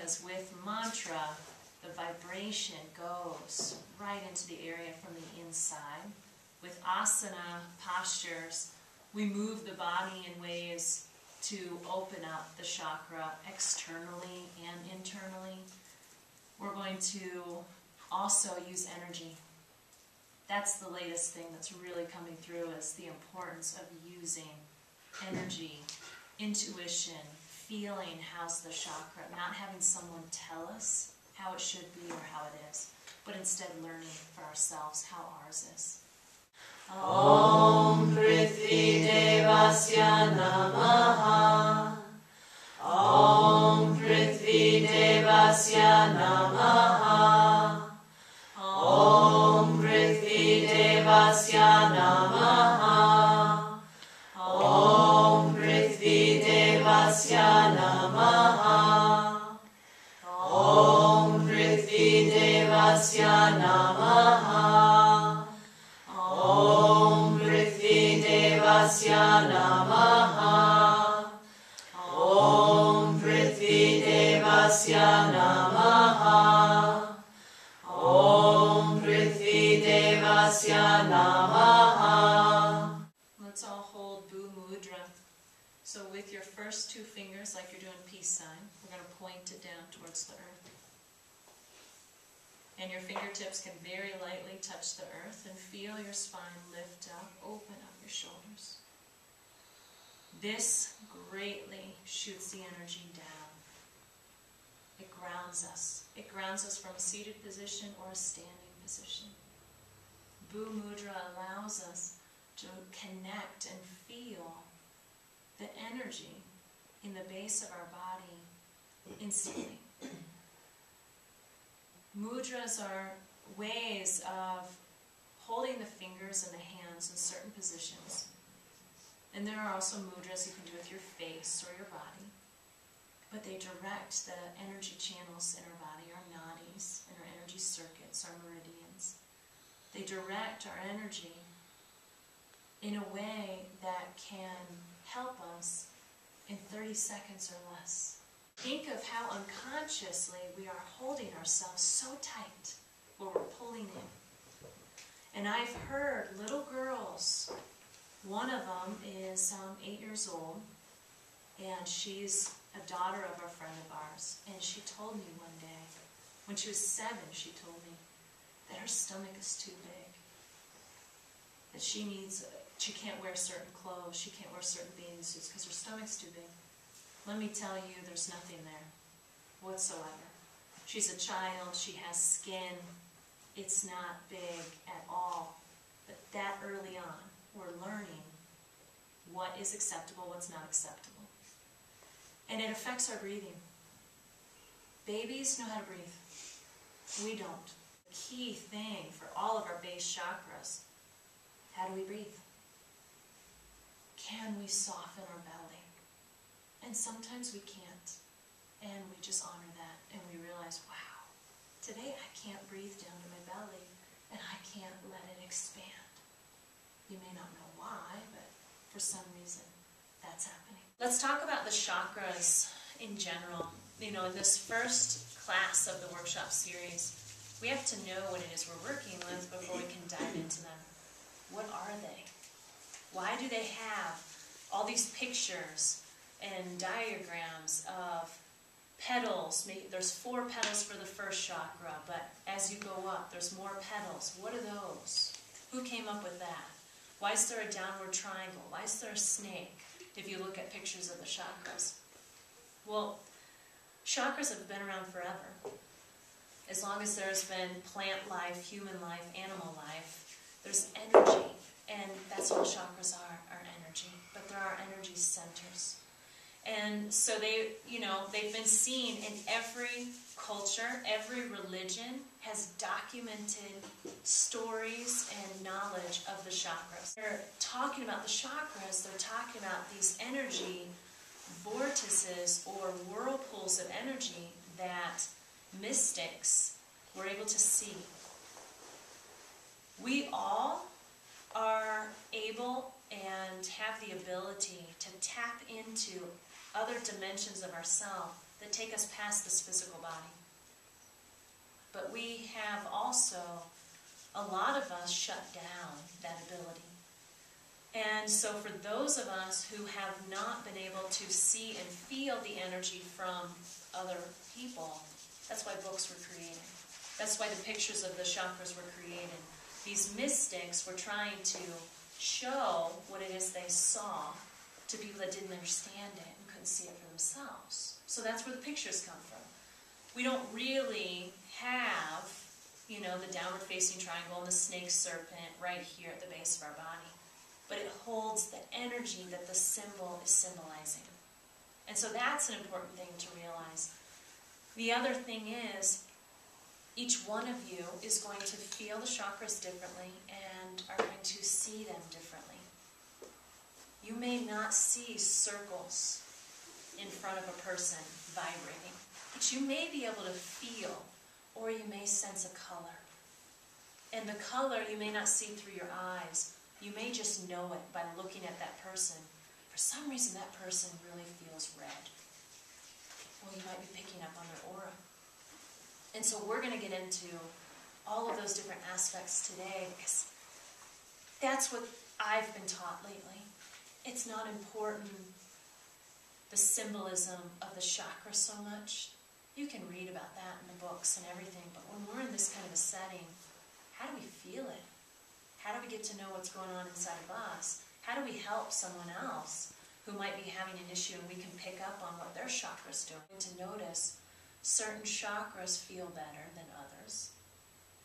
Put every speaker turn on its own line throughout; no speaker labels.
because with mantra, the vibration goes right into the area from the inside. With asana postures, we move the body in ways to open up the chakra externally and internally. We're going to also use energy. That's the latest thing that's really coming through, is the importance of using energy, intuition, feeling how's the chakra, not having someone tell us how it should be or how it is, but instead learning for ourselves how ours is. Om Prithvi Devasya Namaha. Om Prithvi Devasya Namaha. Om Prithvi Devasya Namaha. Om Prithvi Devasya Namaha. Om Prithvi Devasya Namaha. Om Prithvi Devasya Namaha. Om Prithvi Devasya Namaha. Om Prithvi Devasya Namaha. Let's all hold Bu Mudra. So with your first two fingers, like you're doing peace sign, we're going to point it down towards the earth. And your fingertips can very lightly touch the earth and feel your spine lift up, open up your shoulders. This greatly shoots the energy down. It grounds us. It grounds us from a seated position or a standing position. Bu Mudra allows us to connect and feel the energy in the base of our body instantly. Mudras are ways of holding the fingers and the hands in certain positions. And there are also mudras you can do with your face or your body. But they direct the energy channels in our body, our nadis, and our energy circuits, our meridians. They direct our energy in a way that can help us in 30 seconds or less. Think of how unconsciously we are holding ourselves so tight where we're pulling in. And I've heard little girls, one of them is 8 years old, and she's a daughter of a friend of ours, and she told me one day, when she was 7, she told me that her stomach is too big, that she can't wear certain clothes, she can't wear certain bathing suits because her stomach's too big. Let me tell you, there's nothing there whatsoever. She's a child, she has skin, it's not big at all. But that early on, we're learning what is acceptable, what's not acceptable. And it affects our breathing. Babies know how to breathe. We don't. The key thing for all of our base chakras, how do we breathe? Can we soften our belly? And sometimes we can't, and we just honor that, and we realize, wow, today I can't breathe down to my belly, and I can't let it expand. You may not know why, but for some reason, that's happening. Let's talk about the chakras in general. You know, in this first class of the workshop series, we have to know what it is we're working with before we can dive into them. What are they? Why do they have all these pictures and diagrams of petals? There's 4 petals for the first chakra, but as you go up, there's more petals. What are those? Who came up with that? Why is there a downward triangle? Why is there a snake, if you look at pictures of the chakras? Well, chakras have been around forever. As long as there's been plant life, human life, animal life, there's energy. And that's all chakras are energy. But there are energy centers. And so they've been seen in every culture, every religion has documented stories and knowledge of the chakras. They're talking about the chakras, they're talking about these energy vortices or whirlpools of energy that mystics were able to see. We all are able and have the ability to tap into other dimensions of ourselves
that take us past this physical body. But we have also, a lot of us, shut down that ability. And so for those of us who have not been able to see and feel the energy from other people, that's why books were created. That's why the pictures of the chakras were created. These mystics were trying to show what it is they saw to people that didn't understand it and couldn't see it for themselves. So that's where the pictures come from. We don't really have, you know, the downward facing triangle and the snake serpent right here at the base of our body. But it holds the energy that the symbol is symbolizing. And so that's an important thing to realize. The other thing is, each one of you is going to feel the chakras differently and are going to see them differently. You may not see circles in front of a person vibrating, but you may be able to feel, or you may sense a color. And the color you may not see through your eyes. You may just know it by looking at that person. For some reason, that person really feels red. Well, you might be picking up on their aura. And so we're going to get into all of those different aspects today, because that's what I've been taught lately. It's not important, the symbolism of the chakra so much. You can read about that in the books and everything, but when we're in this kind of a setting, how do we feel it? How do we get to know what's going on inside of us? How do we help someone else who might be having an issue and we can pick up on what their chakra's doing? To notice certain chakras feel better than others.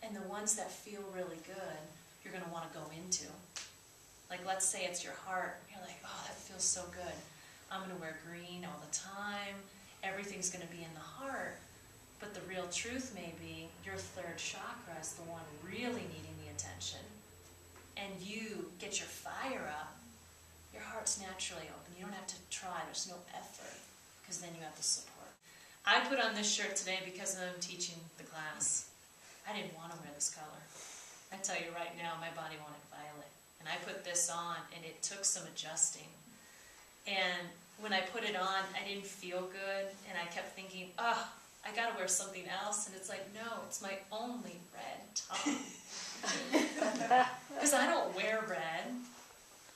And the ones that feel really good, you're going to want to go into. Like, let's say it's your heart. You're like, oh, that feels so good. I'm going to wear green all the time. Everything's going to be in the heart. But the real truth may be your third chakra is the one really needing the attention. And you get your fire up, your heart's naturally open. You don't have to try. There's no effort, because then you have the support. I put on this shirt today because I'm teaching the class. I didn't want to wear this color. I tell you right now, my body wanted violet. And I put this on, and it took some adjusting. And when I put it on, I didn't feel good, and I kept thinking, oh, I got to wear something else. And it's like, no, it's my only red top. Because I don't wear red.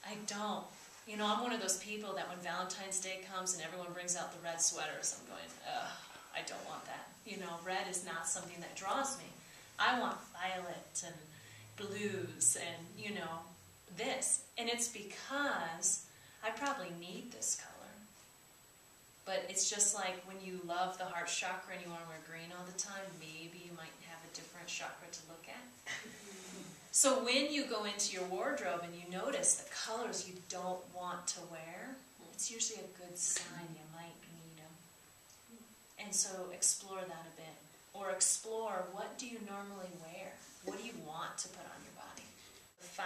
I don't. You know, I'm one of those people that when Valentine's Day comes and everyone brings out the red sweaters, I'm going, ugh, I don't want that. You know, red is not something that draws me. I want violet and blues and, you know, this. And it's because I probably need this color. But it's just like when you love the heart chakra and you want to wear green all the time, maybe you might have a different chakra to look at. So when you go into your wardrobe and you notice the colors you don't want to wear, it's usually a good sign you might need them. And so explore that a bit. Or explore, what do you normally wear? What do you want to put on your body? The 5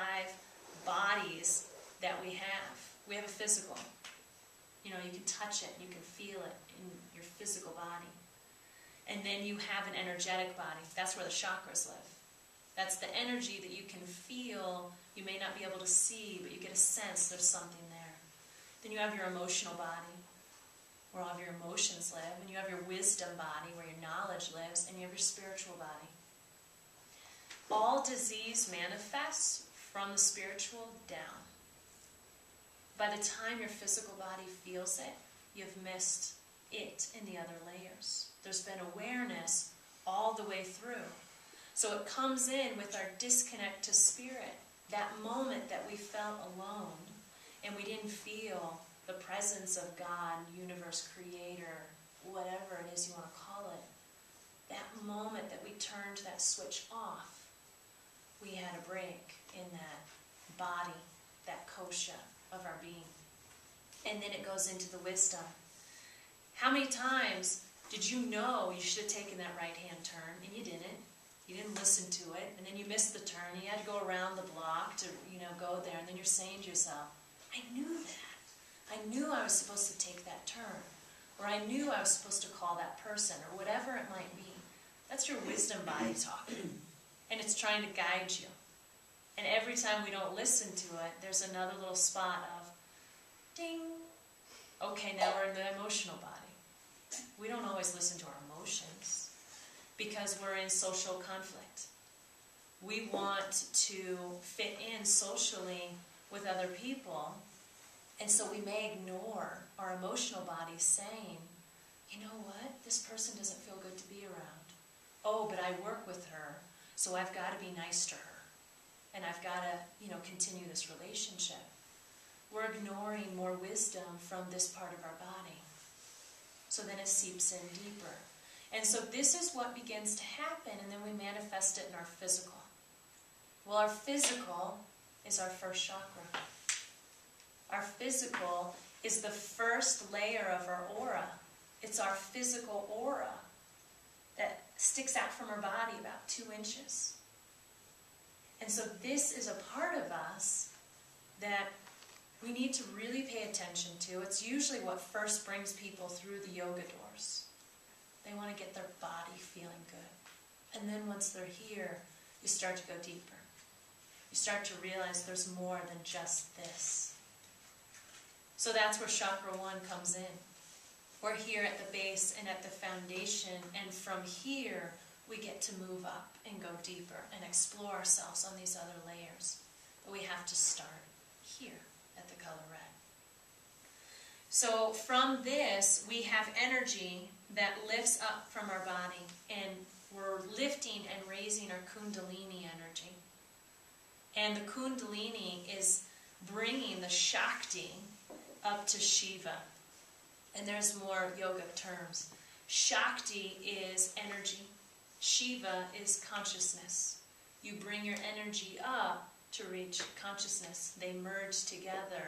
bodies that we have. We have a physical. You know, you can touch it, you can feel it in your physical body. And then you have an energetic body. That's where the chakras live. That's the energy that you can feel. You may not be able to see, but you get a sense there's something there. Then you have your emotional body, where all of your emotions live. And you have your wisdom body, where your knowledge lives. And you have your spiritual body. All disease manifests from the spiritual down. By the time your physical body feels it, you've missed it in the other layers. There's been awareness all the way through. So it comes in with our disconnect to spirit, that moment that we felt alone and we didn't feel the presence of God, universe, creator, whatever it is you want to call it. That moment that we turned that switch off, we had a break in that body, that kosha of our being. And then it goes into the wisdom. How many times did you know you should have taken that right-hand turn and you didn't? You didn't listen to it, and then you missed the turn, and you had to go around the block to, you know, go there, and then you're saying to yourself, I knew that. I knew I was supposed to take that turn, or I knew I was supposed to call that person, or whatever it might be. That's your wisdom body talking, and it's trying to guide you. And every time we don't listen to it, there's another little spot of, ding. Okay, now we're in the emotional body. We don't always listen to our emotions because we're in social conflict. We want to fit in socially with other people, and so we may ignore our emotional body saying, you know what, this person doesn't feel good to be around. Oh, but I work with her, so I've got to be nice to her, and I've got to, continue this relationship. We're ignoring more wisdom from this part of our body. So then it seeps in deeper. And so this is what begins to happen, and then we manifest it in our physical. Well, our physical is our first chakra. Our physical is the first layer of our aura. It's our physical aura that sticks out from our body about 2 inches. And so this is a part of us that we need to really pay attention to. It's usually what first brings people through the yoga doors. They want to get their body feeling good. And then once they're here, you start to go deeper. You start to realize there's more than just this. So that's where Chakra 1 comes in. We're here at the base and at the foundation, and from here we get to move up and go deeper and explore ourselves on these other layers. But we have to start here at the color red. So from this, we have energy that lifts up from our body, and we're lifting and raising our Kundalini energy. And the Kundalini is bringing the Shakti up to Shiva. And there's more yogic terms. Shakti is energy. Shiva is consciousness. You bring your energy up to reach consciousness. They merge together